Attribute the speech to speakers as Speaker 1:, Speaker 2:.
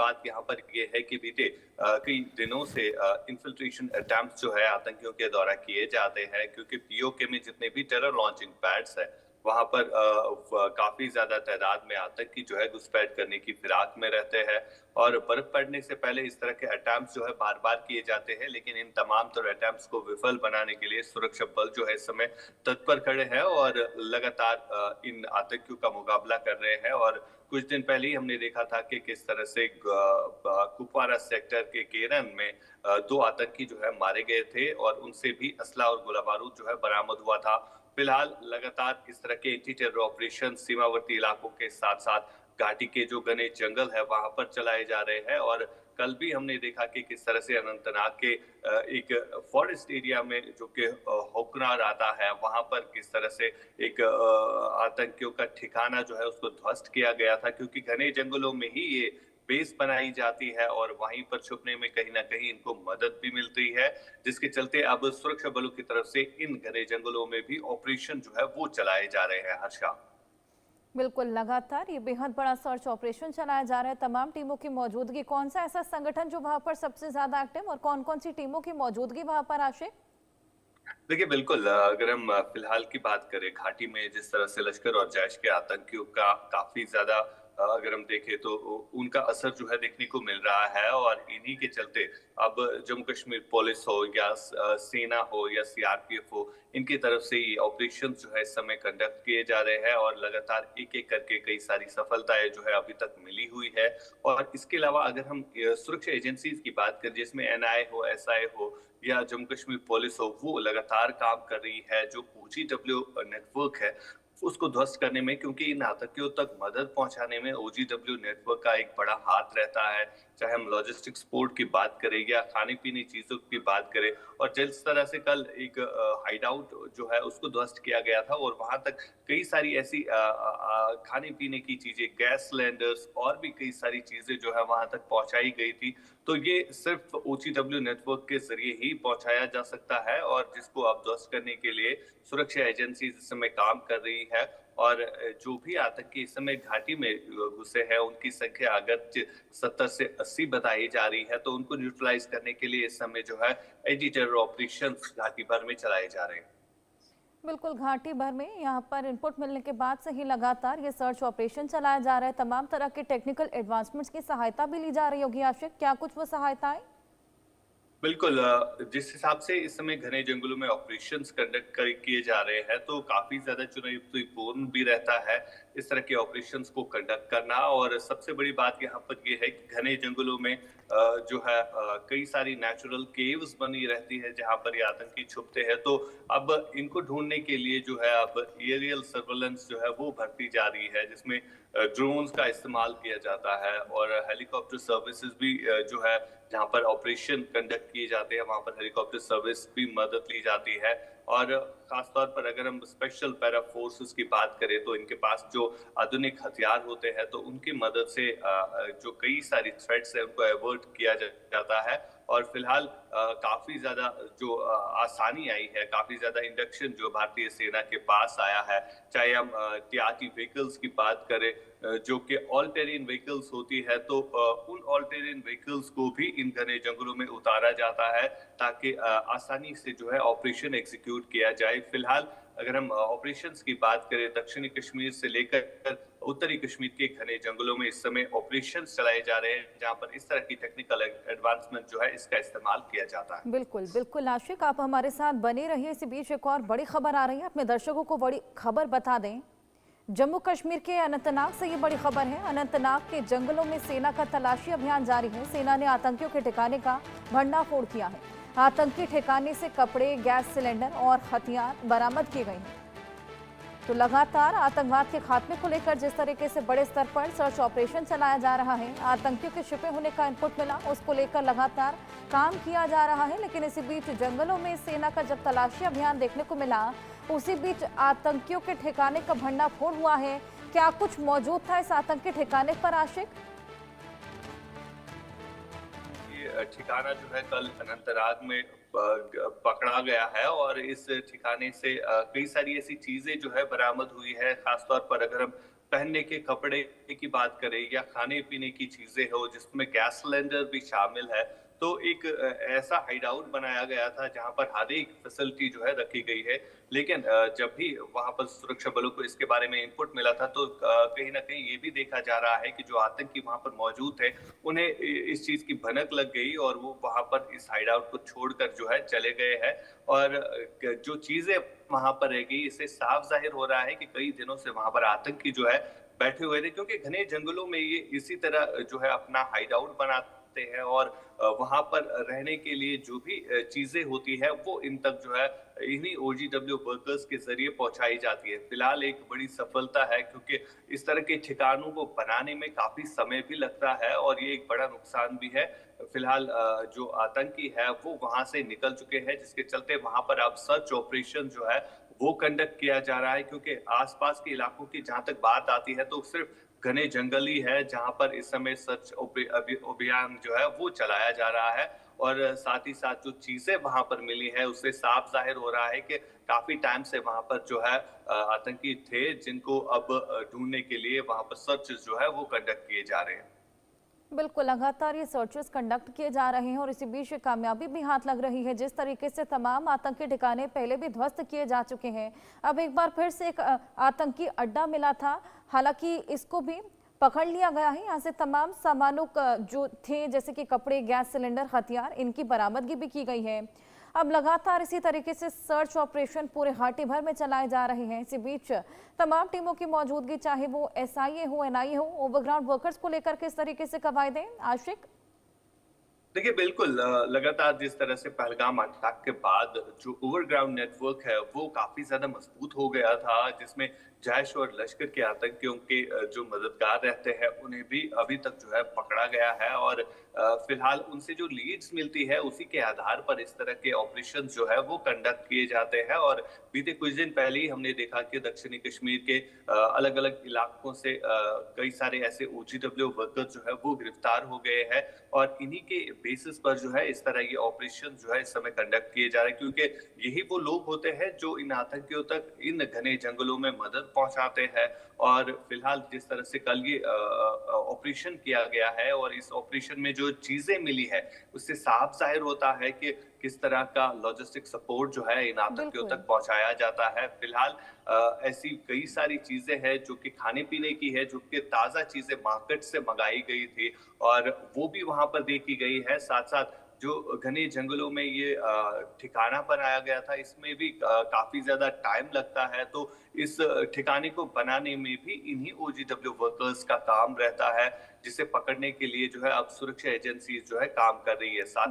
Speaker 1: बात यहाँ पर ये है कि बीते कई दिनों से इन्फिल्ट्रेशन अटेम्प्ट्स जो है आतंकियों के द्वारा किए जाते हैं, क्योंकि पीओके में जितने भी टेरर लॉन्चिंग पैड्स है वहां पर काफी ज्यादा तादाद में आतंकी जो है घुसपैठ करने की फिराक में रहते हैं। और बर्फ पड़ने से पहले इस तरह के अटेम्प्ट्स जो है बार बार किए जाते हैं, लेकिन इन तमाम तरह अटेम्प्ट्स को विफल बनाने के लिए सुरक्षा बल जो है इस समय तत्पर खड़े हैं और लगातार इन आतंकियों का मुकाबला कर रहे हैं। और कुछ दिन पहले ही हमने देखा था कि किस तरह से कुपवारा सेक्टर के केरन में दो आतंकी जो है मारे गए थे और उनसे भी असला और गोला बारूद जो है बरामद हुआ था। फिलहाल लगातार इस तरह के एंटी टेरर ऑपरेशन सीमावर्ती इलाकों के साथ साथ घाटी के जो घने जंगल है वहां पर चलाए जा रहे हैं। और कल भी हमने देखा कि किस तरह से अनंतनाग के एक फॉरेस्ट एरिया में जो कि होकनार आता है वहां पर किस तरह से एक आतंकियों का ठिकाना जो है उसको ध्वस्त किया गया था, क्योंकि घने जंगलों में ही ये बेस बनाई जाती है और वहीं पर छुपने में कहीं ना कहीं इनको मदद भी मिलती है, जिसके चलते अब सुरक्षा बलों की तरफ से इन घने जंगलों में भी ऑपरेशन जो है वो चलाए जा रहे हैं। हर्षा,
Speaker 2: बिल्कुल, लगातार ये बेहद बड़ा सर्च ऑपरेशन चलाया जा रहा है, तमाम टीमों की मौजूदगी। कौन सा ऐसा संगठन जो वहां पर सबसे ज्यादा एक्टिव और कौन कौन सी टीमों की मौजूदगी वहां पर, आशिक?
Speaker 1: देखिए बिल्कुल, अगर हम फिलहाल की बात करें घाटी में जिस तरह से लश्कर और जैश के आतंकियों का काफी ज्यादा अगर हम देखें तो उनका असर जो है देखने को मिल रहा है। और इन्हीं के चलते अब जम्मू कश्मीर पुलिस हो या सेना हो या सीआरपीएफ हो, इनकी तरफ से ये ऑपरेशन जो है इस समय कंडक्ट किए जा रहे हैं और लगातार एक एक करके कई सारी सफलताएं जो है अभी तक मिली हुई है। और इसके अलावा अगर हम सुरक्षा एजेंसीज की बात करें, जिसमें एनआईए हो, एसआई हो या जम्मू कश्मीर पुलिस हो, वो लगातार काम कर रही है। जो ओजीडब्ल्यू नेटवर्क है उसको ध्वस्त करने में, क्योंकि इन आतंकियों तक मदद पहुंचाने में ओजीडब्ल्यू नेटवर्क का एक बड़ा हाथ रहता है। चाहे हम लॉजिस्टिक सपोर्ट की बात करें या खाने पीने चीजों की बात करें। और जिस तरह से कल एक हाइड आउट जो है उसको ध्वस्त किया गया था और वहां तक कई सारी ऐसी खाने पीने की चीजें, गैस सिलेंडर्स और भी कई सारी चीजें जो है वहां तक पहुंचाई गई थी। तो ये सिर्फ ओजीडब्ल्यू नेटवर्क के जरिए ही पहुंचाया जा सकता है और जिसको अब ध्वस्त करने के लिए सुरक्षा एजेंसी इस समय काम कर रही है। और जो भी आतंकी इस समय घाटी में घुसे हैं उनकी संख्या अगर 70 से 80 बताई जा रही है, तो उनको न्यूट्रलाइज करने के लिए इस समय जो है एंटी टेरर ऑपरेशन घाटी भर में चलाए जा रहे हैं।
Speaker 2: बिल्कुल, घाटी भर में यहाँ पर इनपुट मिलने के बाद से ही लगातार ये सर्च ऑपरेशन चलाया जा रहा है। तमाम तरह के टेक्निकल एडवांसमेंट्स की सहायता भी ली जा रही होगी आशिक, क्या कुछ वो सहायताएं?
Speaker 1: बिल्कुल, जिस हिसाब से इस समय घने जंगलों में ऑपरेशंस कंडक्ट किए जा रहे हैं तो काफी ज्यादा चुनौतीपूर्ण भी रहता है इस तरह के ऑपरेशंस को कंडक्ट करना। और सबसे बड़ी बात यहाँ पर यह है कि घने जंगलों में जो है कई सारी नेचुरल केव्स बनी रहती है जहां पर ये आतंकी छुपते हैं। तो अब इनको ढूंढने के लिए जो है अब एरियल सर्वेलेंस जो है वो बढ़ती जा रही है, जिसमें ड्रोन्स का इस्तेमाल किया जाता है और हेलीकॉप्टर सर्विसेज भी जो है जहां पर ऑपरेशन कंडक्ट किए जाते हैं वहां पर हेलीकॉप्टर सर्विस भी मदद ली जाती है। और खासतौर पर अगर हम स्पेशल पैरा फोर्सेस की बात करें तो इनके पास जो आधुनिक हथियार होते हैं तो उनकी मदद से जो कई सारी थ्रेट्स है उनको अवॉइड किया जाता है। और फिलहाल काफी ज्यादा जो आसानी आई है, काफी ज्यादा इंडक्शन जो भारतीय सेना के पास आया है। चाहे हम टीआरटी व्हीकल्स की बात करें जो कि ऑल टेरेन व्हीकल्स होती है, तो उन ऑल टेरेन व्हीकल्स को भी इन घने जंगलों में उतारा जाता है ताकि आसानी से जो है ऑपरेशन एग्जीक्यूट किया जाए। फिलहाल अगर हम ऑपरेशंस की बात करें, दक्षिणी कश्मीर से लेकर उत्तरी कश्मीर के घने जंगलों में इस समय ऑपरेशंस चलाए जा रहे हैं जहां पर इस तरह की टेक्निकल एडवांसमेंट जो है इसका इस्तेमाल किया जाता है।
Speaker 2: बिल्कुल बिल्कुल आशिक, आप हमारे साथ बने रहिए। इसी बीच एक और बड़ी खबर आ रही है, अपने दर्शकों को बड़ी खबर बता दें। जम्मू कश्मीर के अनंतनाग से ये बड़ी खबर है। अनंतनाग के जंगलों में सेना का तलाशी अभियान जारी है। सेना ने आतंकियों के ठिकाने का भंडाफोड़ किया है। आतंकी ठिकाने से कपड़े, गैस सिलेंडर और हथियार बरामद किए गए हैं। तो लगातार आतंकवाद के खात्मे को लेकर जिस तरीके से बड़े स्तर पर सर्च ऑपरेशन चलाया जा रहा है, आतंकियों के छिपे होने का इनपुट मिला, उसको लेकर लगातार काम किया जा रहा है। लेकिन इसी बीच जंगलों में सेना का जब तलाशी अभियान देखने को मिला, उसी बीच आतंकियों के ठिकाने का भंडाफोड़ हुआ है। क्या कुछ मौजूद था इस आतंकी ठिकाने पर आशिक?
Speaker 1: ठिकाना जो है कल अनंतनाग में पकड़ा गया है और इस ठिकाने से कई सारी ऐसी चीजें जो है बरामद हुई है। खासतौर पर अगर हम पहनने के कपड़े की बात करें या खाने-पीने की चीज़ें हो जिसमें गैस सिलेंडर भी शामिल है, तो एक ऐसा हाइड आउट बनाया गया था जहाँ पर हर एक फैसिलिटी जो है रखी गई है। लेकिन जब भी वहाँ पर सुरक्षा बलों को इसके बारे में इनपुट मिला था तो कहीं न कहीं ये भी देखा जा रहा है कि जो आतंकी वहाँ पर मौजूद थे, उन्हें इस चीज़ की भनक लग गई और वो वहाँ पर इस हाइड आउट को छोड़कर जो है चले गए हैं और जो चीज़ें वहाँ पर रह गई, इससे साफ ज़ाहिर हो रहा है कि कई दिनों से वहाँ पर आतंकी जो है बैठे हुए थे क्योंकि घने जंगलों में ये इसी तरह जो है अपना हाइड आउट बनाते हैं और वहाँ पर रहने के लिए जो भी चीज़ें होती है वो इन तक जो है इन्हीं ओजीडब्ल्यू वर्कर्स के ज़रिए पहुँचाई जाती है। फिलहाल एक बड़ी सफलता है क्योंकि इस तरह के ठिकानों को बनाने में काफ़ी समय भी लगता है और ये एक बड़ा नुकसान भी है। फिलहाल जो आतंकी है वो वहाँ से निकल चुके हैं जिसके चलते वहाँ पर अब सर्च ऑपरेशन जो है वो कंडक्ट किया जा रहा है क्योंकि आसपास के इलाकों की जहाँ तक बात आती है तो सिर्फ घने जंगल ही है जहाँ पर इस समय सर्च अभियान जो है वो चलाया जा रहा है और साथ ही साथ जो चीजें वहां पर मिली है उससे साफ जाहिर हो रहा है कि काफी टाइम से वहां पर जो है आतंकी थे जिनको अब ढूंढने के लिए वहां पर सर्च जो है वो कंडक्ट किए जा रहे हैं।
Speaker 2: बिल्कुल, लगातार ये सर्चेस कंडक्ट किए जा रहे हैं और इसी बीच कामयाबी भी हाथ लग रही है। जिस तरीके से तमाम आतंकी ठिकाने पहले भी ध्वस्त किए जा चुके हैं, अब एक बार फिर से एक आतंकी अड्डा मिला था। हालांकि इसको भी पकड़ लिया गया है। यहाँ से तमाम सामानों का जो थे जैसे कि कपड़े, गैस सिलेंडर, हथियार, इनकी बरामदगी भी की गई है। अब लगातार इसी तरीके से सर्च ऑपरेशन पूरे घाटी भर में चलाए जा रहे हैं। इसी बीच तमाम टीमों की मौजूदगी, चाहे वो एसआईए हो, एनआईए हो, ओवरग्राउंड वर्कर्स को लेकर किस तरीके से कवायदें आशिक?
Speaker 1: देखिए, बिल्कुल लगातार जिस तरह से पहलगाम अटैक के बाद जो ओवरग्राउंड नेटवर्क है, वो काफ़ी ज़्यादा मज़बूत हो गया था, जिसमें जैश और लश्कर के आतंकियों के जो मददगार रहते हैं, उन्हें भी अभी तक जो है पकड़ा गया है और फिलहाल उनसे जो लीड्स मिलती है, उसी के आधार पर इस तरह के ऑपरेशन जो है, वो कंडक्ट किए जाते हैं और बीते कुछ दिन पहले ही हमने देखा कि दक्षिणी कश्मीर के अलग-अलग इलाकों से कई सारे ऐसे ओजीडब्ल्यू वर्कर जो है, वो गिरफ्तार हो गए हैं और इन्हीं के बेसिस पर जो है इस तरह ये ऑपरेशन जो है इस समय कंडक्ट किए जा रहे हैं क्योंकि यही वो लोग होते हैं जो इन आतंकियों तक इन घने जंगलों में मदद पहुंचाते हैं और फिलहाल जिस तरह से कल ये ऑपरेशन किया गया है और इस ऑपरेशन में जो चीजें मिली है उससे साफ जाहिर होता है कि किस तरह का लॉजिस्टिक सपोर्ट जो है इन आतंकियों
Speaker 2: बिल्कुल।
Speaker 1: तक पहुंचाया जाता है। फिलहाल ऐसी कई सारी चीजें हैं जो कि खाने पीने की है, जो कि ताजा चीजें मार्केट से मंगाई गई थी और वो भी वहां पर देखी गई है। साथ साथ जो घने जंगलों में ये ठिकाना बनाया गया था, इसमें भी काफी ज्यादा टाइम लगता है, तो इस ठिकाने को बनाने में भी इन्हीं ओजीडब्ल्यू वर्कर्स का काम रहता है, जिसे पकड़ने के लिए जो है अब सुरक्षा एजेंसी जो है काम कर रही है। साथ